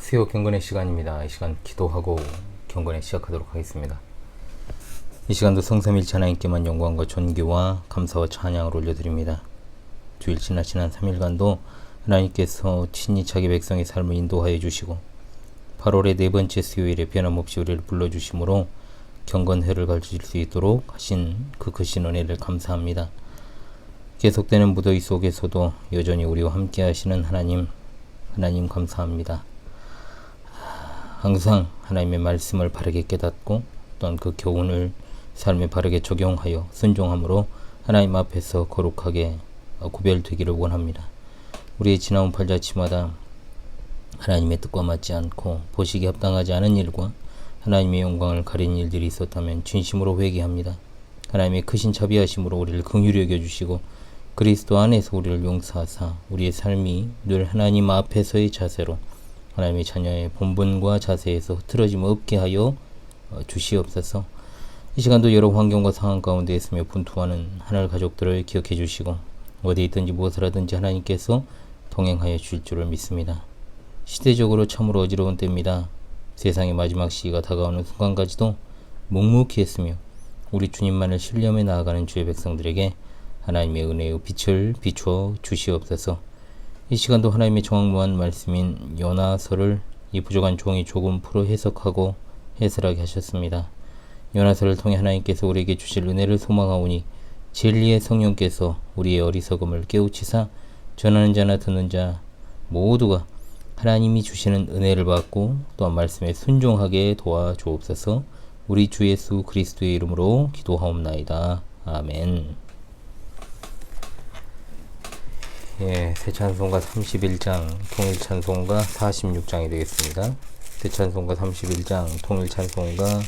수요 경건의 시간입니다. 이 시간 기도하고 경건에 시작하도록 하겠습니다. 이 시간도 성삼일체 하나님께만 영광과 존귀와 감사와 찬양을 올려드립니다. 주일 지난 3일간도 하나님께서 친히 자기 백성의 삶을 인도하여 주시고 8월의 네 번째 수요일에 변함없이 우리를 불러주심으로 경건회를 가질 수 있도록 하신 그 크신 은혜를 감사합니다. 계속되는 무더위 속에서도 여전히 우리와 함께 하시는 하나님 감사합니다. 항상 하나님의 말씀을 바르게 깨닫고 또한 그 교훈을 삶에 바르게 적용하여 순종함으로 하나님 앞에서 거룩하게 구별되기를 원합니다. 우리의 지나온 팔자취마다 하나님의 뜻과 맞지 않고 보시기에 합당하지 않은 일과 하나님의 영광을 가린 일들이 있었다면 진심으로 회개합니다. 하나님의 크신 자비하심으로 우리를 긍휼히 여겨주시고 그리스도 안에서 우리를 용서하사 우리의 삶이 늘 하나님 앞에서의 자세로 하나님의 자녀의 본분과 자세에서 흐트러짐 없게 하여 주시옵소서. 이 시간도 여러 환경과 상황 가운데 있으며 분투하는 하늘 가족들을 기억해 주시고 어디에 있든지 무엇을 하든지 하나님께서 동행하여 주실 줄을 믿습니다. 시대적으로 참으로 어지러운 때입니다. 세상의 마지막 시기가 다가오는 순간까지도 묵묵히 했으며 우리 주님만을 신뢰하며 나아가는 주의 백성들에게 하나님의 은혜의 빛을 비추어 주시옵소서. 이 시간도 하나님의 정확무한 말씀인 요나서를 이 부족한 종이 조금 풀어 해석하고 해설하게 하셨습니다. 요나서를 통해 하나님께서 우리에게 주실 은혜를 소망하오니 진리의 성령께서 우리의 어리석음을 깨우치사 전하는 자나 듣는 자 모두가 하나님이 주시는 은혜를 받고 또한 말씀에 순종하게 도와주옵소서. 우리 주 예수 그리스도의 이름으로 기도하옵나이다. 아멘. 새 찬송가 31장, 통일 찬송가 46장이 되겠습니다. 새 찬송가 31장, 통일 찬송가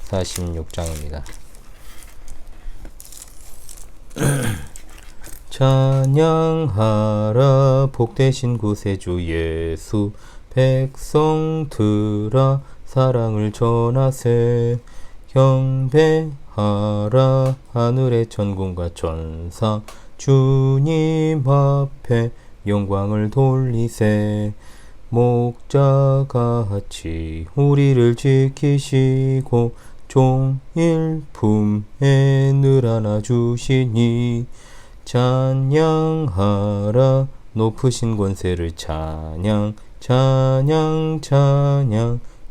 46장입니다. 찬양하라 복되신 구세주 예수, 백성들아 사랑을 전하세. 경배하라 하늘의 천군과 천사, 주님 앞에 영광을 돌리세. 목자같이 우리를 지키시고 종일 품에 늘 안아주시니 찬양하라 높으신 권세를 찬양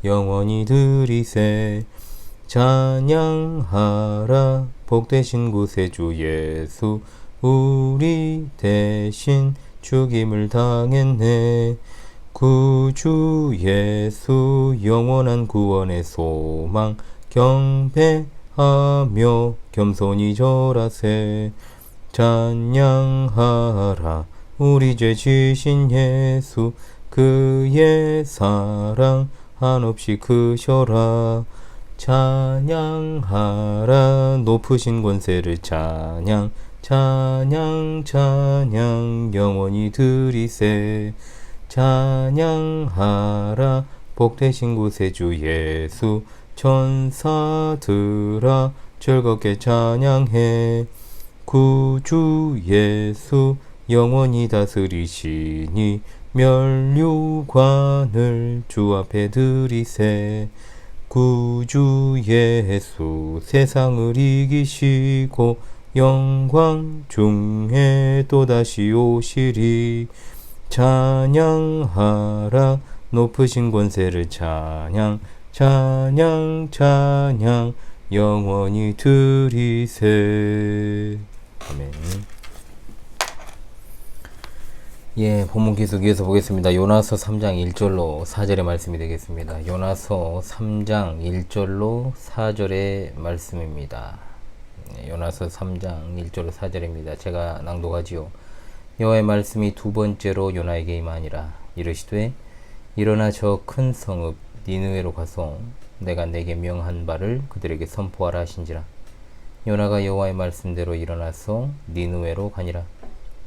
영원히 드리세. 찬양하라 복되신 구세주 예수, 우리 대신 죽임을 당했네. 구주 예수 영원한 구원의 소망, 경배하며 겸손히 절하세. 찬양하라 우리 죄 지신 예수, 그의 사랑 한없이 크셔라. 찬양하라 높으신 권세를 찬양 영원히 드리세. 찬양하라 복되신 구세주 예수, 천사들아 즐겁게 찬양해. 구주 예수 영원히 다스리시니 면류관을 주 앞에 드리세. 구주 예수 세상을 이기시고 영광 중에 또다시 오시리. 찬양하라 높으신 권세를 찬양 영원히 드리세. 아멘. 본문 계속 이어서 보겠습니다. 요나서 3장 1절로 4절의 말씀이 되겠습니다. 요나서 3장 1절로 4절의 말씀입니다. 요나서 3장 1절로 4절입니다. 제가 낭독하지요. 여호와의 말씀이 두 번째로 요나에게 임하니라. 이르시되 일어나 저 큰 성읍 니느웨로 가서 내가 내게 명한 바를 그들에게 선포하라 하신지라. 요나가 여호와의 말씀대로 일어나서 니느웨로 가니라.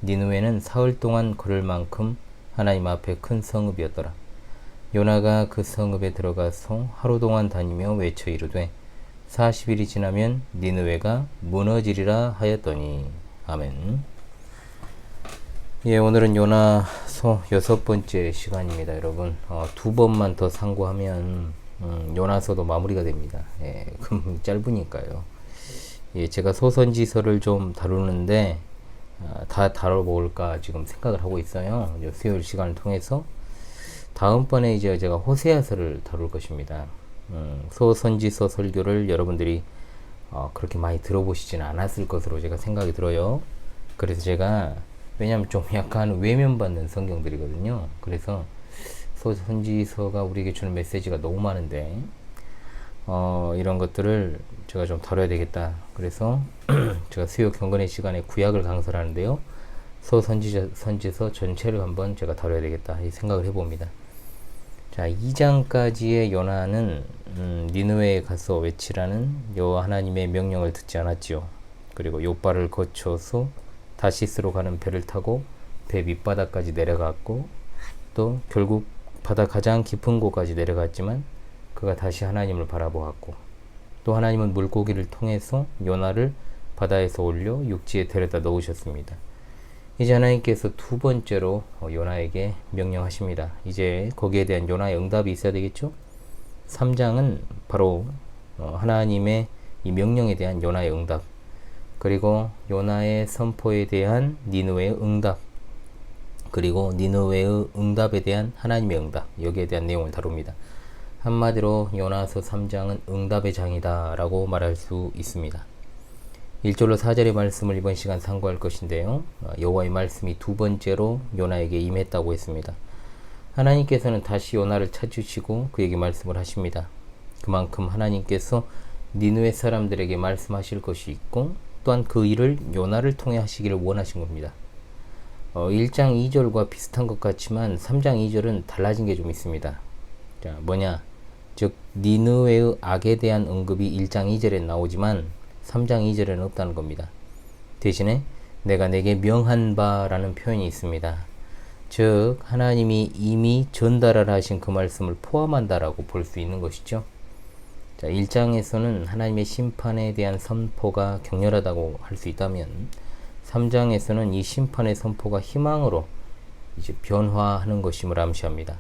니느웨는 사흘 동안 걸을 만큼 하나님 앞에 큰 성읍이었더라. 요나가 그 성읍에 들어가서 하루 동안 다니며 외쳐 이르되 40일이 지나면 니느웨가 무너지리라 하였더니. 아멘. 오늘은 요나서 요나서 6번째 시간입니다, 여러분. 2번만 더 상고하면 요나서도 마무리가 됩니다. 예, 그럼 짧으니까요. 예, 제가 소선지서를 좀 다루는데 다 다뤄볼까 지금 생각을 하고 있어요. 이제 수요일 시간을 통해서 다음번에 이제 제가 호세아서를 다룰 것입니다. 소선지서 설교를 여러분들이 그렇게 많이 들어보시지는 않았을 것으로 제가 생각이 들어요. 그래서 제가 왜냐하면 좀 약간 외면받는 성경들이거든요. 그래서 소선지서가 우리에게 주는 메시지가 너무 많은데 이런 것들을 제가 좀 다뤄야 되겠다. 그래서 제가 수요 경건의 시간에 구약을 강설을 하는데요. 소선지서 전체를 한번 제가 다뤄야 되겠다 이 생각을 해봅니다. 자, 2장까지의 요나는 니느웨에 가서 외치라는 여호와 하나님의 명령을 듣지 않았지요. 그리고 요바를 거쳐서 다시스로 가는 배를 타고 배 밑바닥까지 내려갔고 또 결국 바다 가장 깊은 곳까지 내려갔지만 그가 다시 하나님을 바라보았고 또 하나님은 물고기를 통해서 요나를 바다에서 올려 육지에 데려다 넣으셨습니다. 이제 하나님께서 두 번째로 요나에게 명령하십니다. 이제 거기에 대한 요나의 응답이 있어야 되겠죠? 3장은 바로 하나님의 이 명령에 대한 요나의 응답, 그리고 요나의 선포에 대한 니느웨의 응답, 그리고 니느웨의 응답에 대한 하나님의 응답, 여기에 대한 내용을 다룹니다. 한마디로 요나서 3장은 응답의 장이다 라고 말할 수 있습니다. 1절로 4절의 말씀을 이번 시간 상고할 것인데요. 여호와의 말씀이 두 번째로 요나에게 임했다고 했습니다. 하나님께서는 다시 요나를 찾으시고 그에게 말씀을 하십니다. 그만큼 하나님께서 니느웨 사람들에게 말씀하실 것이 있고 또한 그 일을 요나를 통해 하시기를 원하신 겁니다. 1장 2절과 비슷한 것 같지만 3장 2절은 달라진 게 좀 있습니다. 자, 뭐냐? 즉 니느웨의 악에 대한 언급이 1장 2절에 나오지만 3장 2절에는 없다는 겁니다. 대신에 내가 내게 명한 바라는 표현이 있습니다. 즉 하나님이 이미 전달하라 하신 그 말씀을 포함한다라고 볼 수 있는 것이죠. 자, 1장에서는 하나님의 심판에 대한 선포가 격렬하다고 할 수 있다면 3장에서는 이 심판의 선포가 희망으로 이제 변화하는 것임을 암시합니다.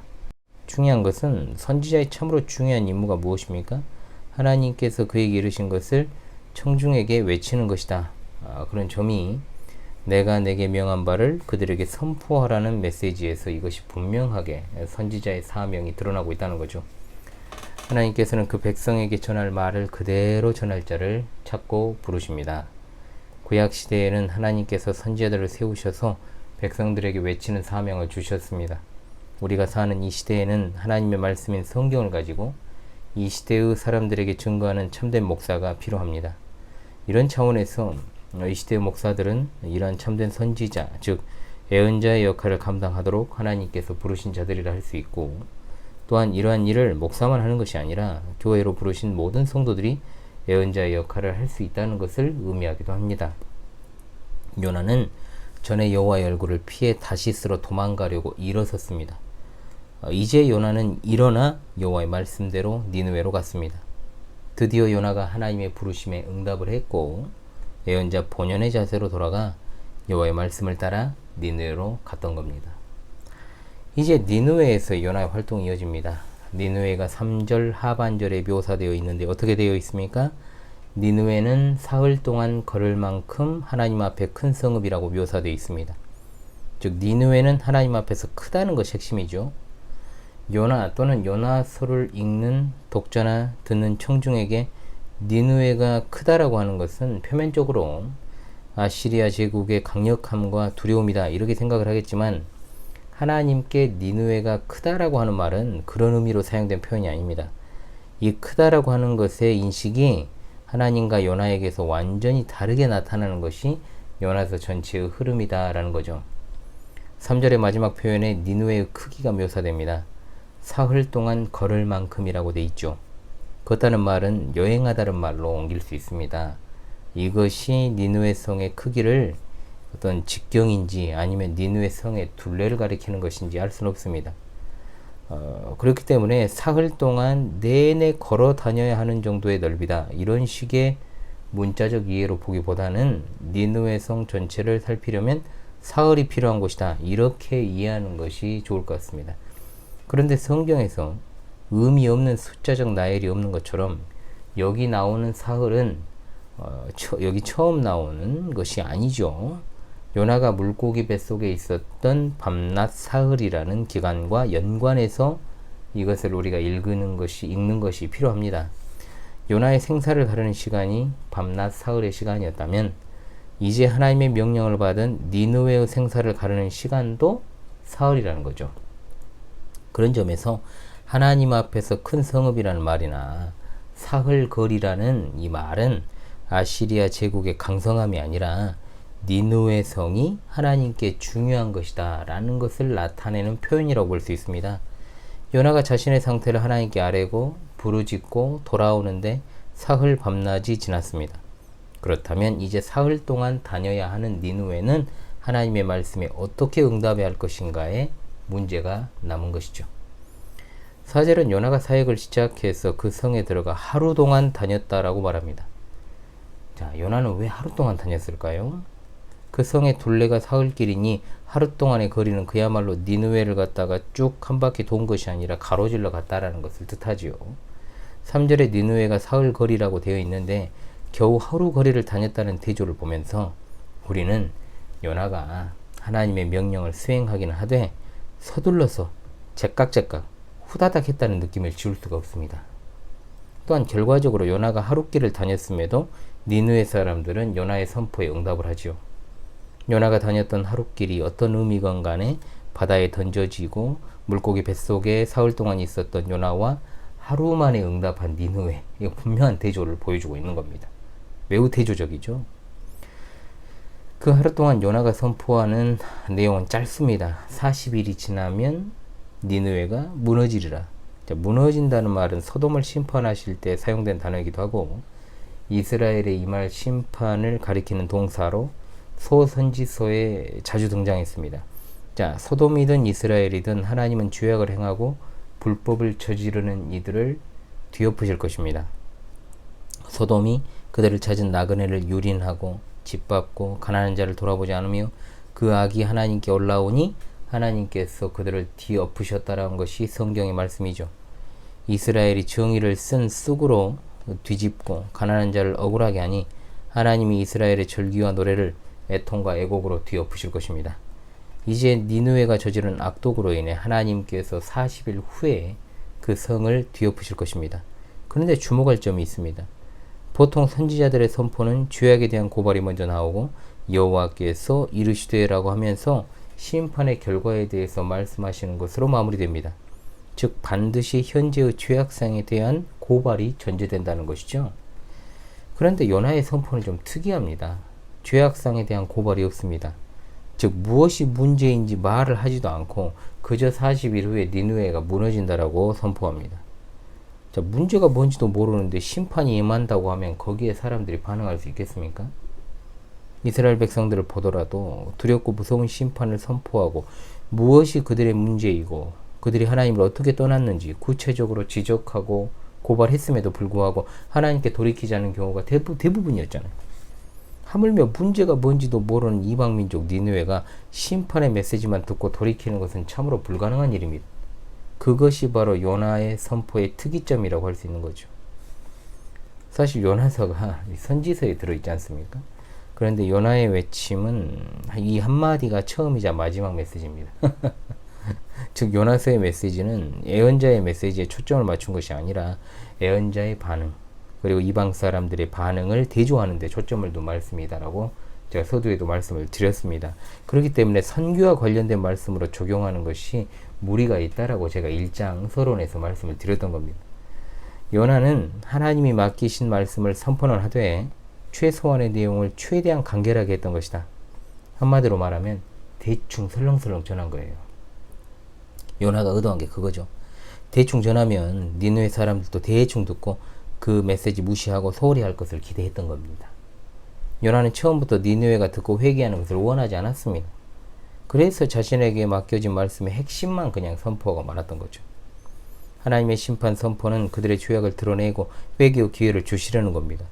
중요한 것은 선지자의 참으로 중요한 임무가 무엇입니까? 하나님께서 그에게 이르신 것을 청중에게 외치는 것이다. 그런 점이 내가 내게 명한 바를 그들에게 선포하라는 메시지에서 이것이 분명하게 선지자의 사명이 드러나고 있다는 거죠. 하나님께서는 그 백성에게 전할 말을 그대로 전할 자를 찾고 부르십니다. 구약시대에는 하나님께서 선지자들을 세우셔서 백성들에게 외치는 사명을 주셨습니다. 우리가 사는 이 시대에는 하나님의 말씀인 성경을 가지고 이 시대의 사람들에게 증거하는 참된 목사가 필요합니다. 이런 차원에서 이 시대의 목사들은 이러한 참된 선지자, 즉 예언자의 역할을 감당하도록 하나님께서 부르신 자들이라 할 수 있고 또한 이러한 일을 목사만 하는 것이 아니라 교회로 부르신 모든 성도들이 예언자의 역할을 할 수 있다는 것을 의미하기도 합니다. 요나는 전에 여호와의 얼굴을 피해 다시스로 도망가려고 일어섰습니다. 이제 요나는 일어나 여호와의 말씀대로 니느웨로 갔습니다. 드디어 요나가 하나님의 부르심에 응답을 했고 예언자 본연의 자세로 돌아가 여호와의 말씀을 따라 니느웨로 갔던 겁니다. 이제 니느웨에서 요나의 활동이 이어집니다. 니느웨가 3절 하반절에 묘사되어 있는데 어떻게 되어 있습니까? 니느웨는 사흘 동안 걸을 만큼 하나님 앞에 큰 성읍이라고 묘사되어 있습니다. 즉 니느웨는 하나님 앞에서 크다는 것이 핵심이죠. 요나 또는 요나서를 읽는 독자나 듣는 청중에게 니느웨가 크다라고 하는 것은 표면적으로 아시리아 제국의 강력함과 두려움이다 이렇게 생각을 하겠지만 하나님께 니느웨가 크다라고 하는 말은 그런 의미로 사용된 표현이 아닙니다. 이 크다라고 하는 것의 인식이 하나님과 요나에게서 완전히 다르게 나타나는 것이 요나서 전체의 흐름이다라는 거죠. 3절의 마지막 표현에 니느웨의 크기가 묘사됩니다. 사흘 동안 걸을 만큼이라고 돼 있죠. 걷다는 말은 여행하다는 말로 옮길 수 있습니다. 이것이 니느웨 성의 크기를 어떤 직경인지 아니면 니느웨 성의 둘레를 가리키는 것인지 알 수는 없습니다. 그렇기 때문에 사흘 동안 내내 걸어 다녀야 하는 정도의 넓이다. 이런 식의 문자적 이해로 보기보다는 니느웨 성 전체를 살피려면 사흘이 필요한 곳이다. 이렇게 이해하는 것이 좋을 것 같습니다. 그런데 성경에서 의미 없는 숫자적 나열이 없는 것처럼 여기 나오는 사흘은 여기 처음 나오는 것이 아니죠. 요나가 물고기 뱃속에 있었던 밤낮 사흘이라는 기간과 연관해서 이것을 우리가 읽는 것이 필요합니다. 요나의 생사를 가르는 시간이 밤낮 사흘의 시간이었다면 이제 하나님의 명령을 받은 니느웨의 생사를 가르는 시간도 사흘이라는 거죠. 그런 점에서 하나님 앞에서 큰 성읍이라는 말이나 사흘거리라는 이 말은 아시리아 제국의 강성함이 아니라 니느웨 성이 하나님께 중요한 것이다 라는 것을 나타내는 표현이라고 볼 수 있습니다. 요나가 자신의 상태를 하나님께 아뢰고 부르짖고 돌아오는데 사흘 밤낮이 지났습니다. 그렇다면 이제 사흘 동안 다녀야 하는 니느웨는 하나님의 말씀에 어떻게 응답해야 할 것인가에 문제가 남은 것이죠. 4절은 요나가 사역을 시작해서 그 성에 들어가 하루 동안 다녔다라고 말합니다. 자, 요나는 왜 하루 동안 다녔을까요? 그 성의 둘레가 사흘길이니 하루 동안의 거리는 그야말로 니느웨를 갔다가 쭉 한 바퀴 돈 것이 아니라 가로질러 갔다라는 것을 뜻하지요. 3절에 니느웨가 사흘 거리라고 되어 있는데 겨우 하루 거리를 다녔다는 대조를 보면서 우리는 요나가 하나님의 명령을 수행하기는 하되 서둘러서 제깍제깍 후다닥 했다는 느낌을 지울 수가 없습니다. 또한 결과적으로 요나가 하루길을 다녔음에도 니느웨 사람들은 요나의 선포에 응답을 하지요. 요나가 다녔던 하루길이 어떤 의미건 간에 바다에 던져지고 물고기 뱃속에 사흘 동안 있었던 요나와 하루 만에 응답한 니느웨, 이거 분명한 대조를 보여주고 있는 겁니다. 매우 대조적이죠. 그 하루 동안 요나가 선포하는 내용은 짧습니다. 40일이 지나면 니느웨가 무너지리라. 자, 무너진다는 말은 소돔을 심판하실 때 사용된 단어이기도 하고 이스라엘에 임할 심판을 가리키는 동사로 소선지서에 자주 등장했습니다. 자, 소돔이든 이스라엘이든 하나님은 죄악을 행하고 불법을 저지르는 이들을 뒤엎으실 것입니다. 소돔이 그들을 찾은 나그네를 유린하고 짓밟고 가난한 자를 돌아보지 않으며 그 악이 하나님께 올라오니 하나님께서 그들을 뒤엎으셨다라는 것이 성경의 말씀이죠. 이스라엘이 정의를 쓴 쑥으로 뒤집고 가난한 자를 억울하게 하니 하나님이 이스라엘의 절기와 노래를 애통과 애곡으로 뒤엎으실 것입니다. 이제 니느웨가 저지른 악독으로 인해 하나님께서 40일 후에 그 성을 뒤엎으실 것입니다. 그런데 주목할 점이 있습니다. 보통 선지자들의 선포는 죄악에 대한 고발이 먼저 나오고 여호와께서 이르시되라고 하면서 심판의 결과에 대해서 말씀하시는 것으로 마무리됩니다. 즉 반드시 현재의 죄악상에 대한 고발이 전제된다는 것이죠. 그런데 요나의 선포는 좀 특이합니다. 죄악상에 대한 고발이 없습니다. 즉 무엇이 문제인지 말을 하지도 않고 그저 40일 후에 니느웨가 무너진다라고 선포합니다. 자, 문제가 뭔지도 모르는데 심판이 임한다고 하면 거기에 사람들이 반응할 수 있겠습니까? 이스라엘 백성들을 보더라도 두렵고 무서운 심판을 선포하고 무엇이 그들의 문제이고 그들이 하나님을 어떻게 떠났는지 구체적으로 지적하고 고발했음에도 불구하고 하나님께 돌이키지 않은 경우가 대부분이었잖아요. 하물며 문제가 뭔지도 모르는 이방민족 니느웨가 심판의 메시지만 듣고 돌이키는 것은 참으로 불가능한 일입니다. 그것이 바로 요나의 선포의 특이점이라고 할 수 있는 거죠. 사실 요나서가 선지서에 들어있지 않습니까? 그런데 요나의 외침은 이 한마디가 처음이자 마지막 메시지입니다. 즉 요나서의 메시지는 예언자의 메시지에 초점을 맞춘 것이 아니라 예언자의 반응 그리고 이방 사람들의 반응을 대조하는 데 초점을 둔 말씀이다라고 제가 서두에도 말씀을 드렸습니다. 그렇기 때문에 선교와 관련된 말씀으로 적용하는 것이 무리가 있다라고 제가 1장 서론에서 말씀을 드렸던 겁니다. 요나는 하나님이 맡기신 말씀을 선포는 하되 최소한의 내용을 최대한 간결하게 했던 것이다. 한마디로 말하면 대충 설렁설렁 전한 거예요. 요나가 의도한 게 그거죠. 대충 전하면 니느웨 사람들도 대충 듣고 그 메시지 무시하고 소홀히 할 것을 기대했던 겁니다. 요나는 처음부터 니느웨가 듣고 회개하는 것을 원하지 않았습니다. 그래서 자신에게 맡겨진 말씀의 핵심만 그냥 선포하고 말았던 거죠. 하나님의 심판 선포는 그들의 죄악을 드러내고 회개의 기회를 주시려는 겁니다.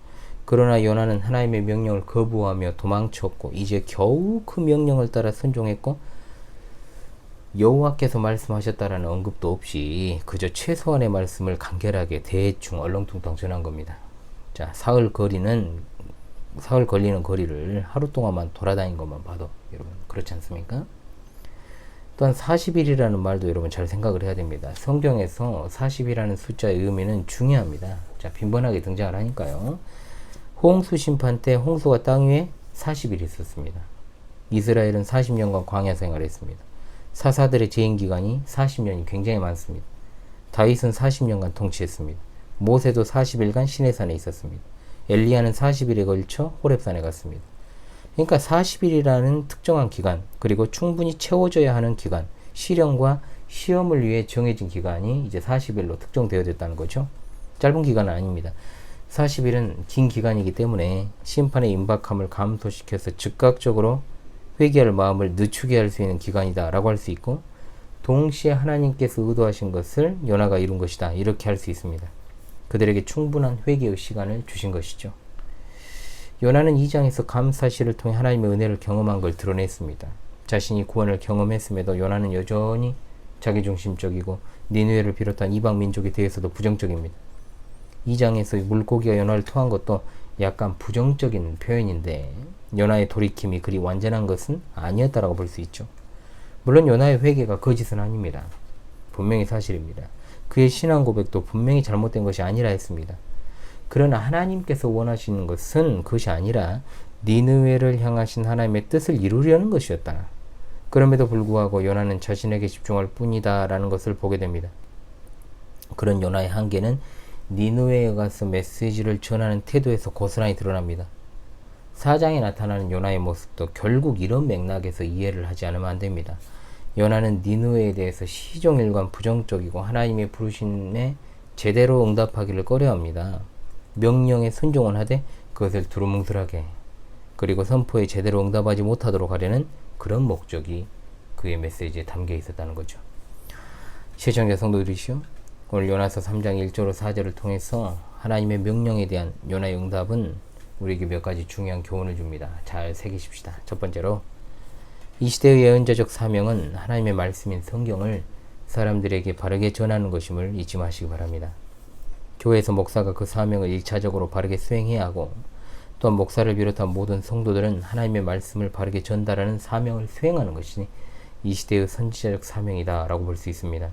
그러나 요나는 하나님의 명령을 거부하며 도망쳤고 이제 겨우 그 명령을 따라 순종했고 여호와께서 말씀하셨다라는 언급도 없이 그저 최소한의 말씀을 간결하게 대충 얼렁뚱땅 전한 겁니다. 자, 사흘 걸리는 거리를 하루 동안만 돌아다닌 것만 봐도 여러분 그렇지 않습니까? 또한 40일이라는 말도 여러분 잘 생각을 해야 됩니다. 성경에서 40이라는 숫자의 의미는 중요합니다. 자, 빈번하게 등장을 하니까요. 홍수 심판 때 홍수가 땅 위에 40일 있었습니다. 이스라엘은 40년간 광야 생활했습니다. 사사들의 재임 기간이 40년이 굉장히 많습니다. 다윗은 40년간 통치했습니다. 모세도 40일간 시내산에 있었습니다. 엘리야는 40일에 걸쳐 호렙산에 갔습니다. 그러니까 40일이라는 특정한 기간, 그리고 충분히 채워져야 하는 기간, 시련과 시험을 위해 정해진 기간이 이제 40일로 특정되어졌다는 거죠. 짧은 기간은 아닙니다. 40일은 긴 기간이기 때문에 심판의 임박함을 감소시켜서 즉각적으로 회개할 마음을 늦추게 할 수 있는 기간이다 라고 할 수 있고, 동시에 하나님께서 의도하신 것을 요나가 이룬 것이다 이렇게 할 수 있습니다. 그들에게 충분한 회개의 시간을 주신 것이죠. 요나는 2장에서 감사시를 통해 하나님의 은혜를 경험한 걸 드러냈습니다. 자신이 구원을 경험했음에도 요나는 여전히 자기중심적이고 니느웨를 비롯한 이방 민족에 대해서도 부정적입니다. 2장에서 물고기가 요나를 토한 것도 약간 부정적인 표현인데 요나의 돌이킴이 그리 완전한 것은 아니었다라고 볼 수 있죠. 물론 요나의 회개가 거짓은 아닙니다. 분명히 사실입니다. 그의 신앙 고백도 분명히 잘못된 것이 아니라 했습니다. 그러나 하나님께서 원하시는 것은 그것이 아니라 니느웨를 향하신 하나님의 뜻을 이루려는 것이었다. 그럼에도 불구하고 요나는 자신에게 집중할 뿐이다 라는 것을 보게 됩니다. 그런 요나의 한계는 니느웨에 가서 메시지를 전하는 태도에서 고스란히 드러납니다. 4장에 나타나는 요나의 모습도 결국 이런 맥락에서 이해를 하지 않으면 안 됩니다. 요나는 니느웨에 대해서 시종일관 부정적이고 하나님의 부르심에 제대로 응답하기를 꺼려합니다. 명령에 순종은 하되 그것을 두루뭉술하게, 그리고 선포에 제대로 응답하지 못하도록 하려는 그런 목적이 그의 메시지에 담겨 있었다는 거죠. 시청자 성도들이시오, 오늘 요나서 3장 1절로 4절을 통해서 하나님의 명령에 대한 요나의 응답은 우리에게 몇 가지 중요한 교훈을 줍니다. 잘 새기십시다. 첫 번째로, 이 시대의 예언자적 사명은 하나님의 말씀인 성경을 사람들에게 바르게 전하는 것임을 잊지 마시기 바랍니다. 교회에서 목사가 그 사명을 1차적으로 바르게 수행해야 하고, 또한 목사를 비롯한 모든 성도들은 하나님의 말씀을 바르게 전달하는 사명을 수행하는 것이 이 시대의 선지자적 사명이다 라고 볼 수 있습니다.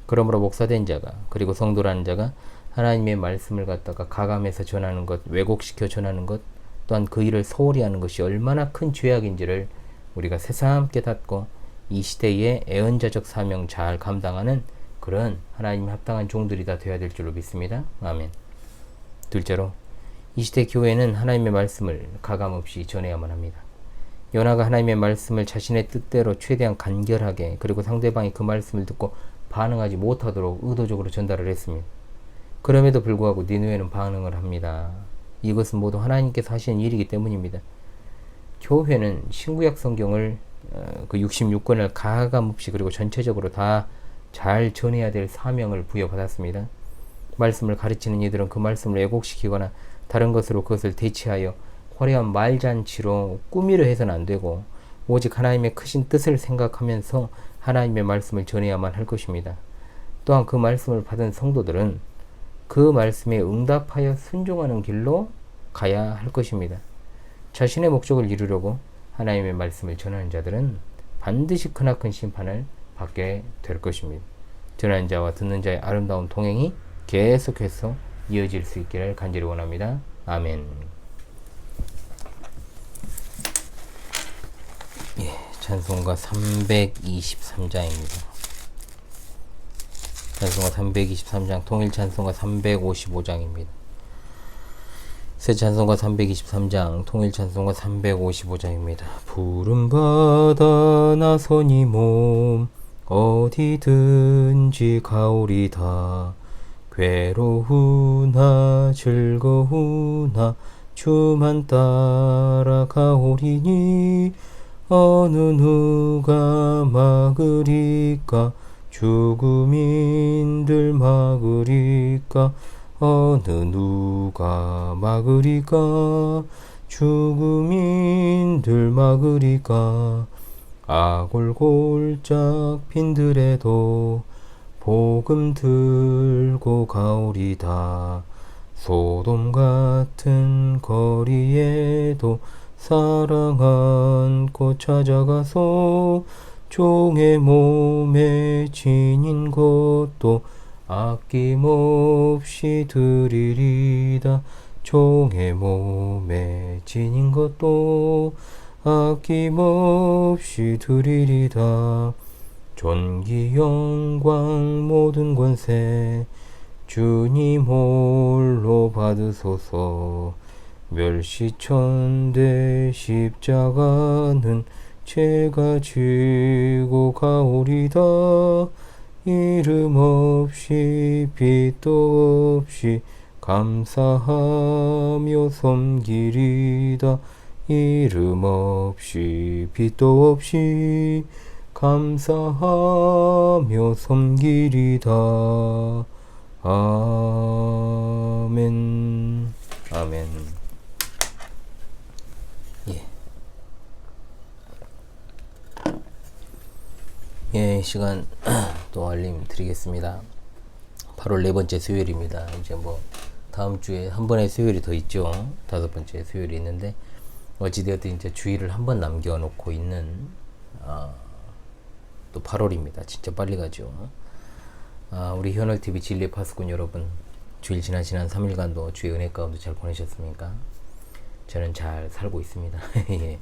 그러므로 목사된 자가, 그리고 성도라는 자가 하나님의 말씀을 갖다가 가감해서 전하는 것, 왜곡시켜 전하는 것, 또한 그 일을 소홀히 하는 것이 얼마나 큰 죄악인지를 우리가 새삼 깨닫고 이 시대의 예언자적 사명 잘 감당하는 그런 하나님 합당한 종들이 다 되어야 될 줄로 믿습니다. 아멘. 둘째로, 이 시대 교회는 하나님의 말씀을 가감없이 전해야만 합니다. 요나가 하나님의 말씀을 자신의 뜻대로 최대한 간결하게, 그리고 상대방이 그 말씀을 듣고 반응하지 못하도록 의도적으로 전달을 했습니다. 그럼에도 불구하고 니느웨는 반응을 합니다. 이것은 모두 하나님께서 하시는 일이기 때문입니다. 교회는 신구약 성경을 그 66권을 가감없이 그리고 전체적으로 다 잘 전해야 될 사명을 부여받았습니다. 말씀을 가르치는 이들은 그 말씀을 왜곡시키거나 다른 것으로 그것을 대체하여 화려한 말잔치로 꾸미려 해서는 안 되고, 오직 하나님의 크신 뜻을 생각하면서 하나님의 말씀을 전해야만 할 것입니다. 또한 그 말씀을 받은 성도들은 그 말씀에 응답하여 순종하는 길로 가야 할 것입니다. 자신의 목적을 이루려고 하나님의 말씀을 전하는 자들은 반드시 크나큰 심판을 받게 될 것입니다. 전하는 자와 듣는 자의 아름다운 동행이 계속해서 이어질 수 있기를 간절히 원합니다. 아멘. 예, 찬송가 323장입니다. 찬송가 323장, 통일 찬송가 355장입니다. 새 찬송가 323장, 통일 찬송가 355장입니다. 푸른 바다 나서니 몸 어디든지 가오리다. 괴로우나 즐거우나 주만 따라 가오리니 어느 누가 막으리까? 죽음인들 막으리까? 어느 누가 막으리까 죽음인들 막으리까 아골골짝 빈들에도 복음 들고 가오리다. 소돔 같은 거리에도 사랑 안고 찾아가서 종의 몸에 지닌 것도 아낌없이 드리리다. 종의 몸에 지닌 것도 아낌없이 드리리다. 존귀 영광 모든 권세 주님 홀로 받으소서. 멸시천대 십자가는 제가 지고 가오리다. 이름 없이 빛도 없이 감사하며 섬기리다. 이름 없이 빛도 없이 감사하며 섬기리다. 아멘. 아멘. 예. 예, 시간 또 알림 드리겠습니다. 8월 네 번째 수요일입니다. 이제 뭐 다음 주에 한 번의 수요일이 더 있죠. 다섯 번째 수요일이 있는데 어찌되었든 이제 주일을 한 번 남겨놓고 있는 또 8월입니다. 진짜 빨리 가죠. 우리 현월TV 진리의 파수꾼 여러분, 주일 지난 3일간도 주의 은혜 가운데 잘 보내셨습니까? 저는 잘 살고 있습니다. 예.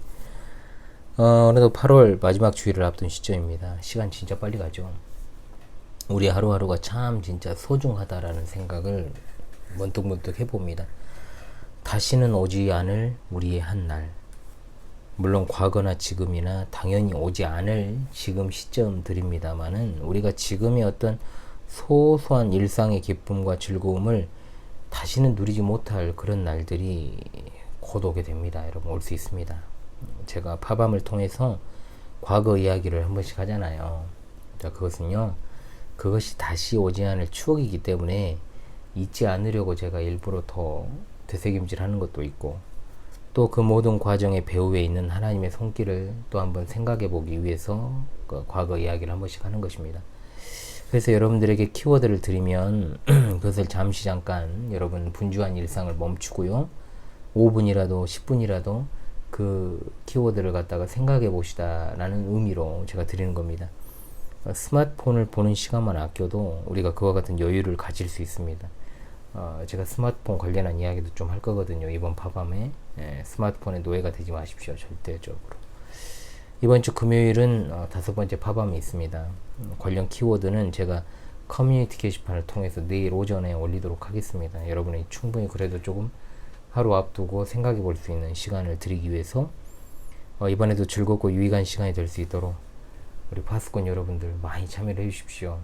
오늘도 8월 마지막 주일을 앞둔 시점입니다. 시간 진짜 빨리 가죠. 우리 하루하루가 참 진짜 소중하다라는 생각을 문득문득 해봅니다. 다시는 오지 않을 우리의 한 날, 물론 과거나 지금이나 당연히 오지 않을 지금 시점들입니다만은 우리가 지금의 어떤 소소한 일상의 기쁨과 즐거움을 다시는 누리지 못할 그런 날들이 곧 오게 됩니다. 여러분, 올 수 있습니다. 제가 파밤을 통해서 과거 이야기를 한 번씩 하잖아요. 자, 그것은요, 그것이 다시 오지 않을 추억이기 때문에 잊지 않으려고 제가 일부러 더 되새김질 하는 것도 있고, 또 그 모든 과정의 배후에 있는 하나님의 손길을 또 한번 생각해 보기 위해서 그 과거 이야기를 한 번씩 하는 것입니다. 그래서 여러분들에게 키워드를 드리면 그것을 잠시 잠깐 여러분 분주한 일상을 멈추고요, 5분이라도 10분이라도 그 키워드를 갖다가 생각해 보시다 라는 의미로 제가 드리는 겁니다. 스마트폰을 보는 시간만 아껴도 우리가 그와 같은 여유를 가질 수 있습니다. 제가 스마트폰 관련한 이야기도 좀 할 거거든요. 이번 파밤에. 스마트폰의 노예가 되지 마십시오. 절대적으로. 이번 주 금요일은 다섯 번째 파밤이 있습니다. 관련 키워드는 제가 커뮤니티 게시판을 통해서 내일 오전에 올리도록 하겠습니다. 여러분이 충분히 그래도 조금 하루 앞두고 생각해 볼 수 있는 시간을 드리기 위해서 이번에도 즐겁고 유익한 시간이 될 수 있도록 우리 파수꾼 여러분들 많이 참여를 해 주십시오.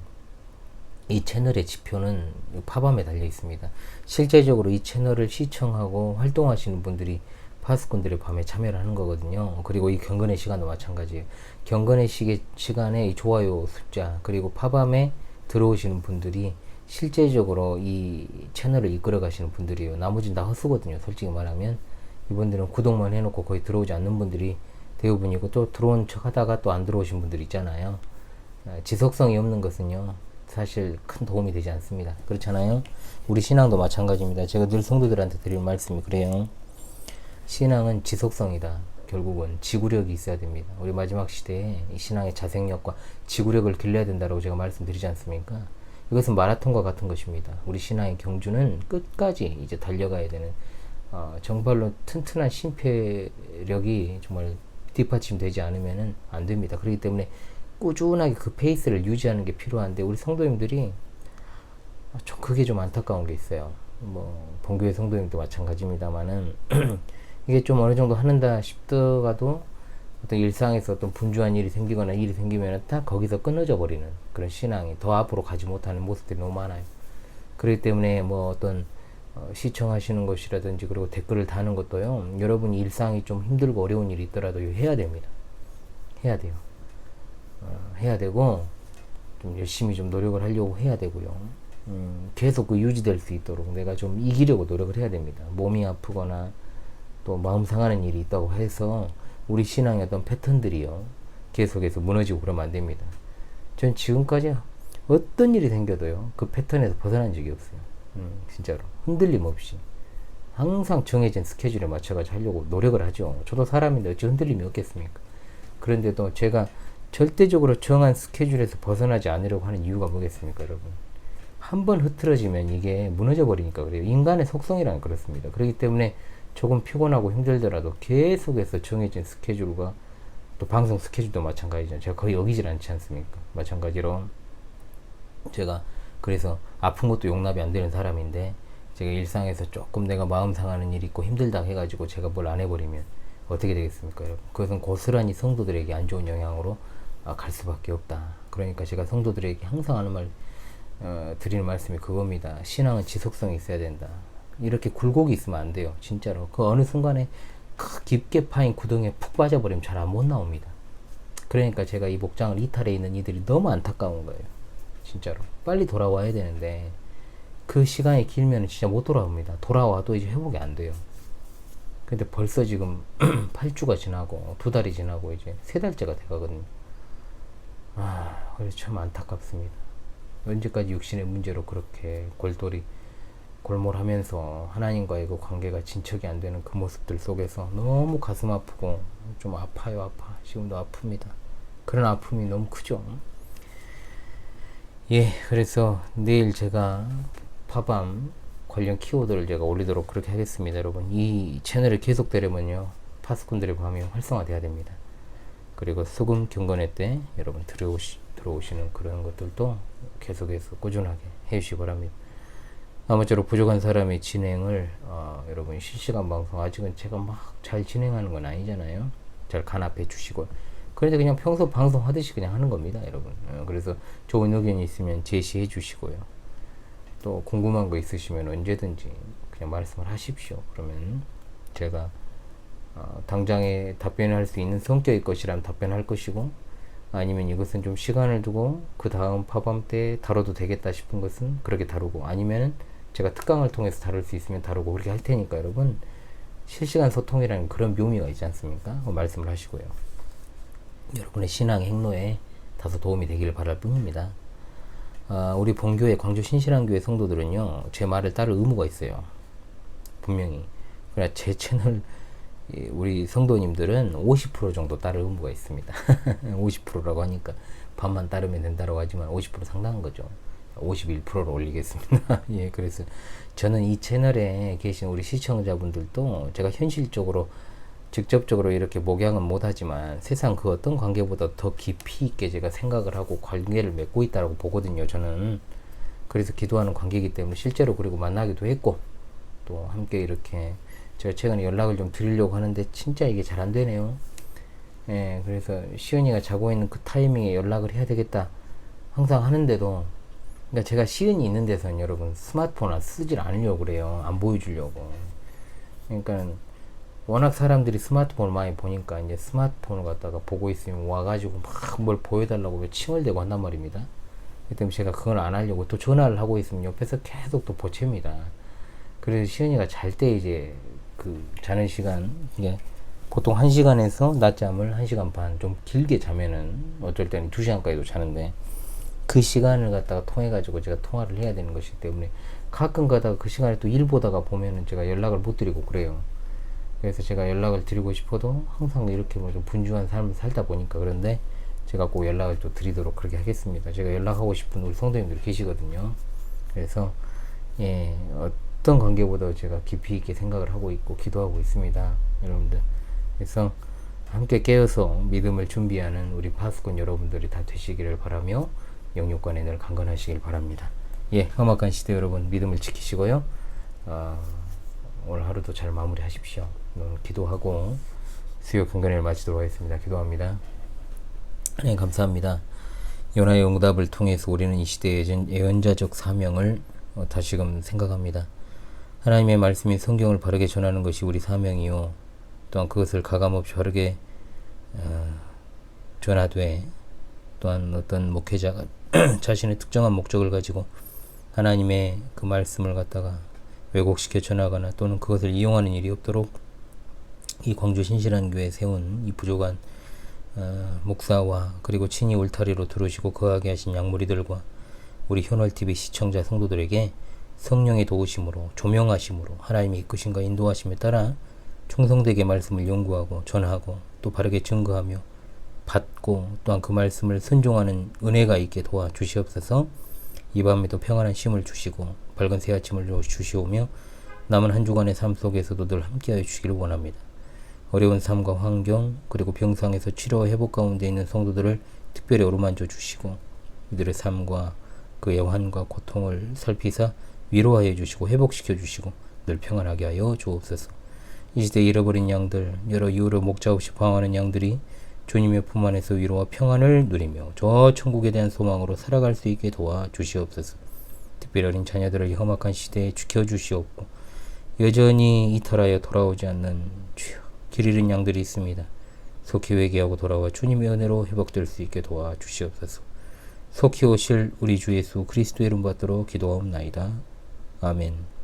이 채널의 지표는 파밤에 달려 있습니다. 실제적으로 이 채널을 시청하고 활동하시는 분들이 파수꾼들의 밤에 참여를 하는 거거든요. 그리고 이 경건의 시간도 마찬가지예요. 경건의 시간에 이 좋아요 숫자, 그리고 파밤에 들어오시는 분들이 실제적으로 이 채널을 이끌어 가시는 분들이에요. 나머지는 다 헛수거든요. 솔직히 말하면 이분들은 구독만 해놓고 거의 들어오지 않는 분들이 대부분이고, 또 들어온 척 하다가 또 안 들어오신 분들 있잖아요. 지속성이 없는 것은요, 사실 큰 도움이 되지 않습니다. 그렇잖아요. 우리 신앙도 마찬가지입니다. 제가 늘 성도들한테 드리는 말씀이 그래요. 신앙은 지속성이다. 결국은 지구력이 있어야 됩니다. 우리 마지막 시대에 이 신앙의 자생력과 지구력을 길러야 된다고 제가 말씀드리지 않습니까? 이것은 마라톤과 같은 것입니다. 우리 신앙의 경주는 끝까지 이제 달려가야 되는, 정말로 튼튼한 심폐력이 정말 뒷받침되지 않으면 안 됩니다. 그렇기 때문에 꾸준하게 그 페이스를 유지하는 게 필요한데, 우리 성도님들이 좀 그게 좀 안타까운 게 있어요. 뭐 본교회 성도님도 마찬가지입니다만은 이게 좀 어느 정도 하는다 싶다가도 어떤 일상에서 어떤 분주한 일이 생기거나 일이 생기면 딱 거기서 끊어져 버리는 그런 신앙이, 더 앞으로 가지 못하는 모습들이 너무 많아요. 그렇기 때문에 뭐 어떤 시청하시는 것이라든지, 그리고 댓글을 다는 것도요, 여러분이 일상이 좀 힘들고 어려운 일이 있더라도 해야 됩니다. 해야 돼요. 해야 되고, 좀 열심히 좀 노력을 하려고 해야 되고요. 계속 그 유지될 수 있도록 내가 좀 이기려고 노력을 해야 됩니다. 몸이 아프거나 또 마음 상하는 일이 있다고 해서 우리 신앙의 어떤 패턴들이요 계속해서 무너지고 그러면 안 됩니다. 전 지금까지 어떤 일이 생겨도요 그 패턴에서 벗어난 적이 없어요. 진짜로 흔들림 없이 항상 정해진 스케줄에 맞춰가지고 하려고 노력을 하죠. 저도 사람인데 어찌 흔들림이 없겠습니까? 그런데도 제가 절대적으로 정한 스케줄에서 벗어나지 않으려고 하는 이유가 뭐겠습니까, 여러분? 한번 흐트러지면 이게 무너져 버리니까 그래요. 인간의 속성이란 그렇습니다. 그렇기 때문에 조금 피곤하고 힘들더라도 계속해서 정해진 스케줄과 또 방송 스케줄도 마찬가지죠. 제가 거의 어기질 않지 않습니까? 마찬가지로 제가 그래서 아픈 것도 용납이 안 되는 사람인데 제가 일상에서 조금 내가 마음 상하는 일이 있고 힘들다 해가지고 제가 뭘 안 해버리면 어떻게 되겠습니까, 여러분? 그것은 고스란히 성도들에게 안 좋은 영향으로 갈 수밖에 없다. 그러니까 제가 성도들에게 항상 하는 말, 드리는 말씀이 그겁니다. 신앙은 지속성이 있어야 된다. 이렇게 굴곡이 있으면 안 돼요. 진짜로. 그 어느 순간에 깊게 파인 구덩이에 푹 빠져버리면 잘 못 나옵니다. 그러니까 제가 이 목장을 이탈해 있는 이들이 너무 안타까운 거예요. 진짜로. 빨리 돌아와야 되는데 그 시간이 길면 진짜 못 돌아옵니다. 돌아와도 이제 회복이 안 돼요. 근데 벌써 지금 8주가 지나고 2달이 지나고 이제 3달째가 돼가거든요. 그래서 참 안타깝습니다. 언제까지 육신의 문제로 그렇게 골몰하면서 하나님과의 그 관계가 진척이 안 되는 그 모습들 속에서 너무 가슴 아프고 좀 아파요. 아파. 지금도 아픕니다. 그런 아픔이 너무 크죠. 예, 그래서 내일 제가 파밤 관련 키워드를 제가 올리도록 그렇게 하겠습니다. 여러분, 이 채널이 계속되려면요 파수꾼들의 밤이 활성화돼야 됩니다. 그리고 소금 경건회 때 여러분 들어오시는 그런 것들도 계속해서 꾸준하게 해주시기 바랍니다. 아무쪼록 부족한 사람의 진행을 여러분 실시간 방송 아직은 제가 막 잘 진행하는 건 아니잖아요. 잘 간합해 주시고 그런데 그냥 평소 방송하듯이 그냥 하는 겁니다, 여러분. 그래서 좋은 의견이 있으면 제시해 주시고요. 또 궁금한 거 있으시면 언제든지 그냥 말씀을 하십시오. 그러면 제가 당장에 답변할 수 있는 성격의 것이라면 답변할 것이고, 아니면 이것은 좀 시간을 두고 그 다음 파밤 때 다뤄도 되겠다 싶은 것은 그렇게 다루고, 아니면은 제가 특강을 통해서 다룰 수 있으면 다루고 그렇게 할 테니까 여러분 실시간 소통이라는 그런 묘미가 있지 않습니까? 말씀을 하시고요. 여러분의 신앙 행로에 다소 도움이 되기를 바랄 뿐입니다. 우리 본교회 광주 신실한교회 성도들은요 제 말을 따를 의무가 있어요. 분명히. 그러나 제 채널 우리 성도님들은 50% 정도 따를 의무가 있습니다. 50%라고 하니까 반만 따르면 된다고 하지만 50% 상당한 거죠. 51%로 올리겠습니다. 예, 그래서 저는 이 채널에 계신 우리 시청자분들도 제가 현실적으로 직접적으로 이렇게 목양은 못하지만 세상 그 어떤 관계보다 더 깊이 있게 제가 생각을 하고 관계를 맺고 있다고 보거든요. 저는 그래서 기도하는 관계이기 때문에 실제로 그리고 만나기도 했고 또 함께 이렇게 제가 최근에 연락을 좀 드리려고 하는데 진짜 이게 잘 안 되네요. 예, 그래서 시은이가 자고 있는 그 타이밍에 연락을 해야 되겠다 항상 하는데도, 그러니까 제가 시은이 있는 데서는 여러분 스마트폰을 쓰질 않으려고 그래요. 안 보여주려고. 그러니까 워낙 사람들이 스마트폰을 많이 보니까 이제 스마트폰을 갖다가 보고 있으면 와가지고 막 뭘 보여달라고 왜 칭얼대고 한단 말입니다. 그렇기 때문에 제가 그걸 안 하려고 또 전화를 하고 있으면 옆에서 계속 또 보채입니다. 그래서 시은이가 잘 때 이제 그 자는 시간, 이게 보통 1시간에서 낮잠을 1시간 반 좀 길게 자면은 어쩔 때는 2시간까지도 자는데 그 시간을 갖다가 통해 가지고 제가 통화를 해야 되는 것이기 때문에 가끔 가다가 그 시간에 또 일 보다가 보면은 제가 연락을 못 드리고 그래요. 그래서 제가 연락을 드리고 싶어도 항상 이렇게 뭐 좀 분주한 삶을 살다 보니까, 그런데 제가 꼭 연락을 또 드리도록 그렇게 하겠습니다. 제가 연락하고 싶은 우리 성도님들 계시거든요. 그래서 예, 어떤 관계보다 제가 깊이 있게 생각을 하고 있고 기도하고 있습니다, 여러분들. 그래서 함께 깨어서 믿음을 준비하는 우리 파수꾼 여러분들이 다 되시기를 바라며 영육간에 늘 강건하시길 바랍니다. 예, 험악한 시대 여러분 믿음을 지키시고요. 오늘 하루도 잘 마무리하십시오. 오늘 기도하고 수요 경건회를 마치도록 하겠습니다. 기도합니다. 네, 감사합니다. 요나의 응답을 통해서 우리는 이 시대의 예언자적 사명을 다시금 생각합니다. 하나님의 말씀인 성경을 바르게 전하는 것이 우리 사명이요, 또한 그것을 가감없이 바르게 전하되, 또한 어떤 목회자가 자신의 특정한 목적을 가지고 하나님의 그 말씀을 갖다가 왜곡시켜 전하거나 또는 그것을 이용하는 일이 없도록 이 광주 신실한 교회에 세운 이 부족한 목사와 그리고 친히 울타리로 들어오시고 거하게 하신 양무리들과 우리 현월TV 시청자 성도들에게 성령의 도우심으로 조명하심으로 하나님의 이끄심과 인도하심에 따라 충성되게 말씀을 연구하고 전하고 또 바르게 증거하며 받고 또한 그 말씀을 순종하는 은혜가 있게 도와주시옵소서. 이 밤에도 평안한 쉼을 주시고 밝은 새 아침을 주시오며 남은 한 주간의 삶 속에서도 늘 함께하여 주시기를 원합니다. 어려운 삶과 환경 그리고 병상에서 치료와 회복 가운데 있는 성도들을 특별히 어루만져 주시고 이들의 삶과 그 애환과 고통을 살피사 위로하여 주시고 회복시켜 주시고 늘 평안하게 하여 주옵소서. 이 시대에 잃어버린 양들, 여러 이유로 목자 없이 방황하는 양들이 주님의 품 안에서 위로와 평안을 누리며 저 천국에 대한 소망으로 살아갈 수 있게 도와주시옵소서. 특별히 어린 자녀들을 이 험악한 시대에 지켜주시옵고 여전히 이탈하여 돌아오지 않는 주여 길 잃은 양들이 있습니다. 속히 회개하고 돌아와 주님의 은혜로 회복될 수 있게 도와주시옵소서. 속히 오실 우리 주 예수 그리스도의 이름 받들어 기도하옵나이다. 아멘.